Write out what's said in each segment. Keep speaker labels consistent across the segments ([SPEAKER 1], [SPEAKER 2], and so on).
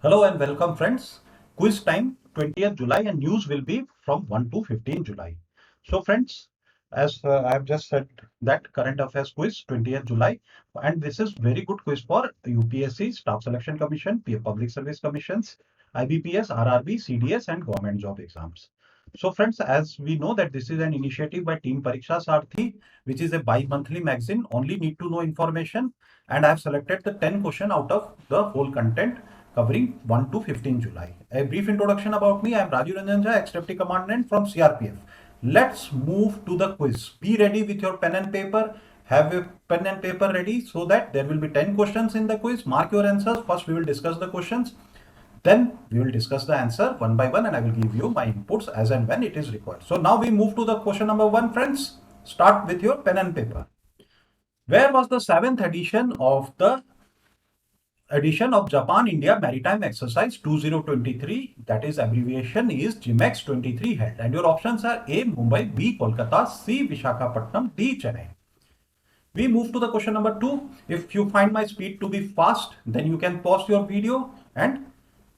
[SPEAKER 1] Hello and welcome friends. Quiz time 20th July and news will be from 1 to 15 July. So friends, as I have just said that current affairs quiz 20th July and this is very good quiz for UPSC, Staff Selection Commission, Public Service Commissions, IBPS, RRB, CDS and government job exams. So friends, as we know that this is an initiative by Team Pariksha Sarthi, which is a bi-monthly magazine, only need to know information, and I have selected the 10 question out of the whole content covering 1 to 15 July. A brief introduction about me. I am Rajindar Singh, ex-deputy commandant from CRPF. Let's move to the quiz. Be ready with your pen and paper. Have a pen and paper ready so that there will be 10 questions in the quiz. Mark your answers. First, we will discuss the questions. Then we will discuss the answer one by one and I will give you my inputs as and when it is required. So now we move to the question number 1, friends. Start with your pen and paper. Where was the 7th edition of Japan-India Maritime Exercise 2023, that is abbreviation is JIMEX 23 held. And your options are A. Mumbai, B. Kolkata, C. Visakhapatnam, D. Chennai. We move to the question number 2. If you find my speed to be fast, then you can pause your video and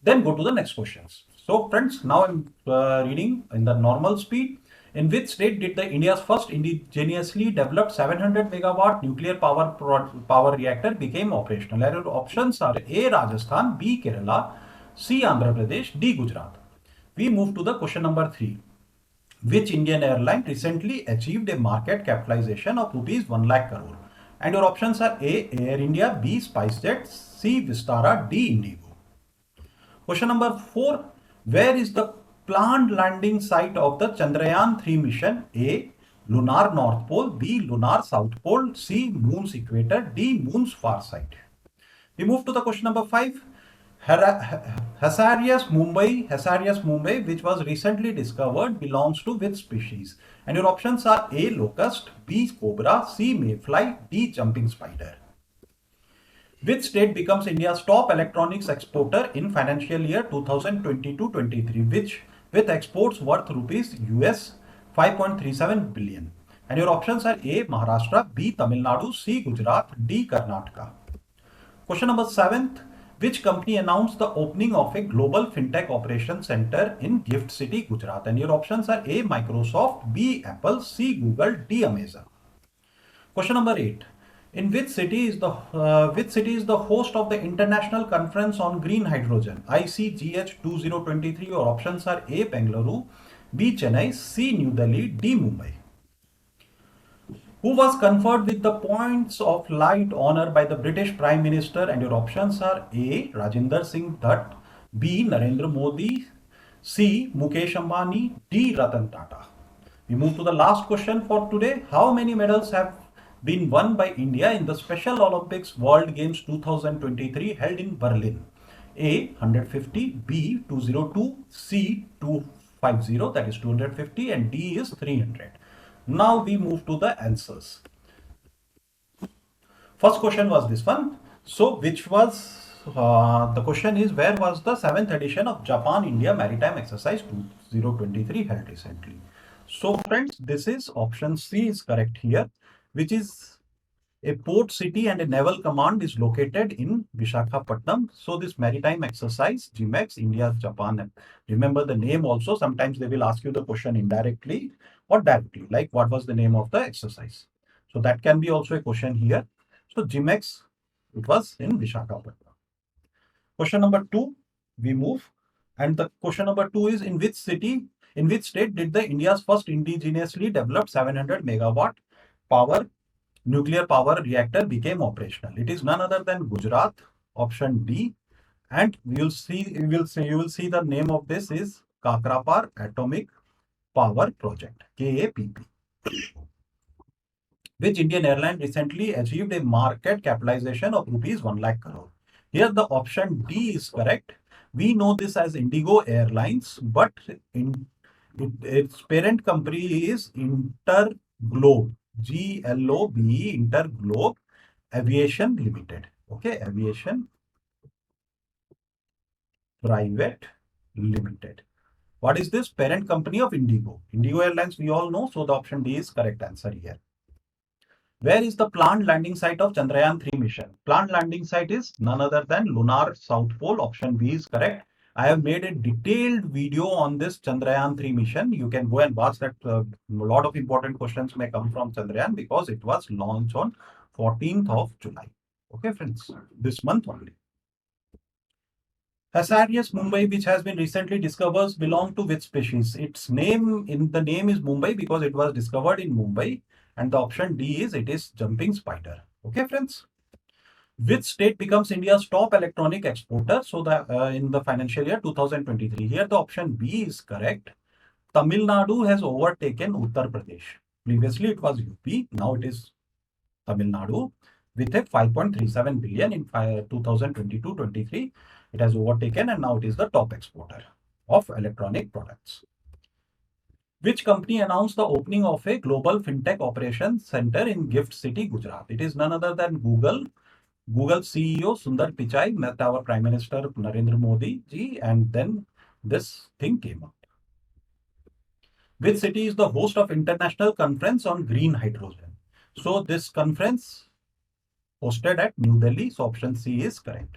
[SPEAKER 1] then go to the next questions. So friends, now I'm reading in the normal speed. In which state did the India's first indigenously developed 700 megawatt nuclear power reactor became operational? And your options are A. Rajasthan, B. Kerala, C. Andhra Pradesh, D. Gujarat. We move to the question number 3. Which Indian airline recently achieved a market capitalization of rupees 1 lakh crore? And your options are A. Air India, B. SpiceJet, C. Vistara, D. IndiGo. Question number 4. Where is the planned landing site of the Chandrayaan-3 mission? A. Lunar North Pole, B. Lunar South Pole, C. Moon's equator, D. Moon's far side. We move to the question number 5. Hasarius Mumbai, which was recently discovered, belongs to which species? And your options are A. Locust, B. Cobra, C. Mayfly, D. Jumping spider. Which state becomes India's top electronics exporter in financial year 2022-23, which with exports worth rupees US 5.37 billion? And your options are A. Maharashtra, B. Tamil Nadu, C. Gujarat, D. Karnataka. Question number 7th. Which company announced the opening of a Global FinTech Operations Center in Gift City, Gujarat? And your options are A. Microsoft, B. Apple, C. Google, D. Amazon. Question number 8. In which city is the host of the International Conference on Green Hydrogen ICGH 2023? Your options are A. Bengaluru, B. Chennai, C. New Delhi, D. Mumbai. Who was conferred with the Points of Light honor by the British Prime Minister? And your options are A. Rajindar Singh Dhatt, B. Narendra Modi, C. Mukesh Ambani, D. Ratan Tata. We move to the last question for today. How many medals have been won by India in the Special Olympics World Games 2023 held in Berlin? A. 150, B. 202, C. 250, that is 250, and D is 300. Now we move to the answers. First question was this one. So which was the question is, where was the 7th edition of Japan-India Maritime Exercise 2023 held recently? So friends, this is option C is correct here, which is a port city and a naval command is located in Visakhapatnam. So this maritime exercise, JIMEX, India, Japan, remember the name also. Sometimes they will ask you the question indirectly or directly, like what was the name of the exercise. So that can be also a question here. So JIMEX, it was in Visakhapatnam. Question number 2, we move. And the question number 2 is, in which state did the India's first indigenously developed 700 megawatt nuclear power reactor became operational? It is none other than Gujarat, option D. And you will see the name of this is Kakrapar Atomic Power Project, KAPP. Which Indian airline recently achieved a market capitalization of rupees 1 lakh crore? Here the option D is correct. We know this as IndiGo Airlines, but its parent company is Interglobe, GLOBE, Interglobe Aviation Limited. Okay, Aviation Private Limited. What is this? Parent company of IndiGo. IndiGo Airlines we all know, so the option D is correct answer here. Where is the planned landing site of Chandrayaan-3 mission? Planned landing site is none other than Lunar South Pole. Option B is correct. I have made a detailed video on this Chandrayaan-3 mission. You can go and watch that. A lot of important questions may come from Chandrayaan because it was launched on 14th of July. Okay, friends, this month only. Hasarius Mumbai, which has been recently discovered, belong to which species? Its name the name is Mumbai because it was discovered in Mumbai, and the option D is it is jumping spider. Okay, friends. Which state becomes India's top electronic exporter? So that in the financial year 2023. Here the option B is correct. Tamil Nadu has overtaken Uttar Pradesh. Previously it was UP. Now it is Tamil Nadu with a 5.37 billion in 2022-23. It has overtaken and now it is the top exporter of electronic products. Which company announced the opening of a Global FinTech Operations Center in Gift City, Gujarat? It is none other than Google. Google CEO Sundar Pichai met our Prime Minister Narendra Modi ji, and then this thing came up. Which city is the host of International Conference on Green Hydrogen? So this conference hosted at New Delhi. So option C is correct.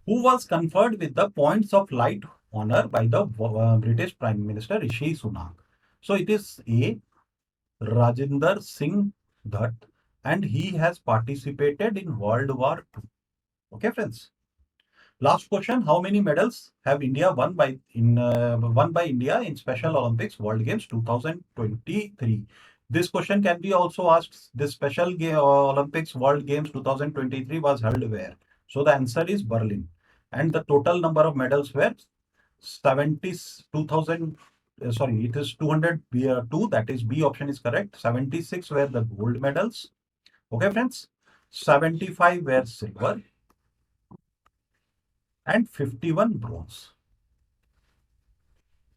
[SPEAKER 1] Who was conferred with the Points of Light honor by the British Prime Minister Rishi Sunak? So it is A. Rajindar Singh Dhatt, and he has participated in World War II. Okay, friends. Last question: how many medals have India won by India in Special Olympics World Games 2023? This question can be also asked. This Olympics World Games 2023 was held where? So the answer is Berlin, and the total number of medals were 72,000. Sorry, it is 202. That is B option is correct. 76 were the gold medals. Okay, friends. 75 were silver and 51 bronze.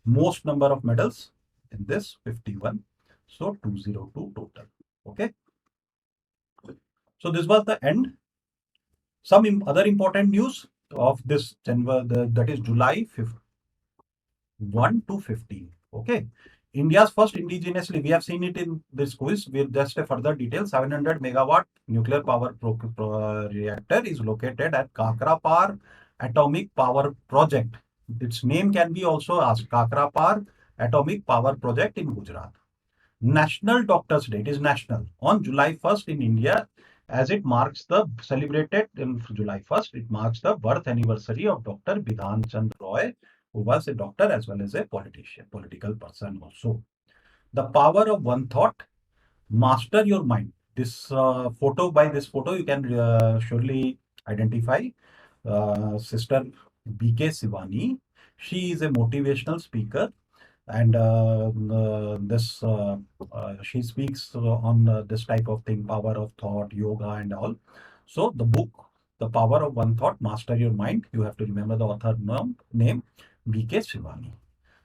[SPEAKER 1] Most number of medals in this 51. So 202 total. Okay. So this was the end. Some other important news of this that is July 1 to 15. Okay. India's first indigenously, we have seen it in this quiz with just a further detail. 700 megawatt nuclear power reactor is located at Kakrapar Atomic Power Project. Its name can be also asked, Kakrapar Atomic Power Project in Gujarat. National Doctors Day, it is national, on July 1st in India, as it marks the celebrated in July 1st, it marks the birth anniversary of Dr. Bidhan Chandra Roy, who was a doctor as well as a political person also. The power of one thought, master your mind. This by this photo, you can surely identify Sister BK Sivani. She is a motivational speaker, and she speaks on this type of thing, power of thought, yoga, and all. So the book, The Power of One Thought, Master Your Mind. You have to remember the author name BK Sivani.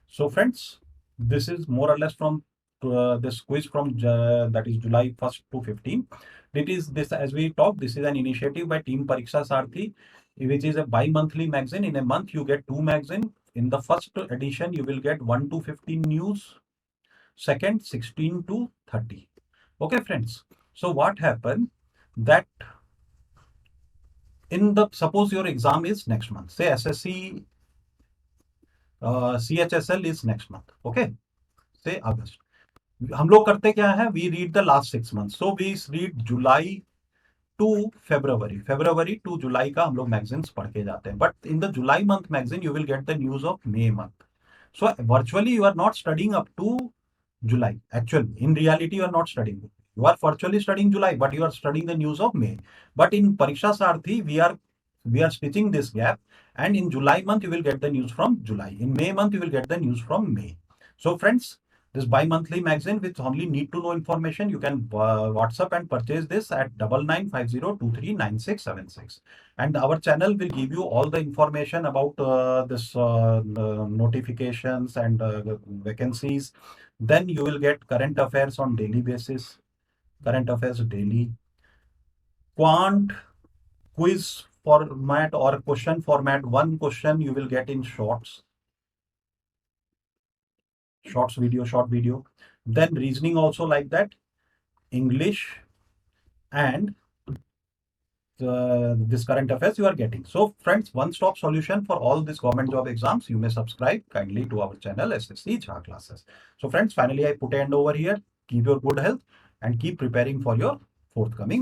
[SPEAKER 1] So friends, this is more or less from this quiz from that is July 1st to 15. It is this, as we talked, this is an initiative by Team Pariksha Sarthi, which is a bi-monthly magazine. In a month, you get 2 magazines. In the first edition, you will get 1 to 15 news. Second, 16 to 30. Okay, friends. So what happened that suppose your exam is next month, say SSC CHSL is next month. Okay, say August. हम लोग करते क्या है, we read the last 6 months. So we read July to February to July का हम लोग magazines पढ़ के जाते हैं. But in the July month magazine, you will get the news of May month. So virtually you are not studying up to July. Actually, in reality, you are not studying. You are virtually studying July, but you are studying the news of May. But in Pariksha Sarthi, we are stitching this gap, and in July month you will get the news from July. In May month you will get the news from May. So friends, this bi-monthly magazine with only need to know information, you can WhatsApp and purchase this at 9950239676. And our channel will give you all the information about this notifications and vacancies. Then you will get current affairs on daily basis, current affairs daily, quant quiz format or question format. One question you will get in short video. Then reasoning also like that, English, and this current affairs you are getting. So friends, one-stop solution for all these government job exams. You may subscribe kindly to our channel SSC JHA classes. So friends, finally I put an end over here. Keep your good health and keep preparing for your forthcoming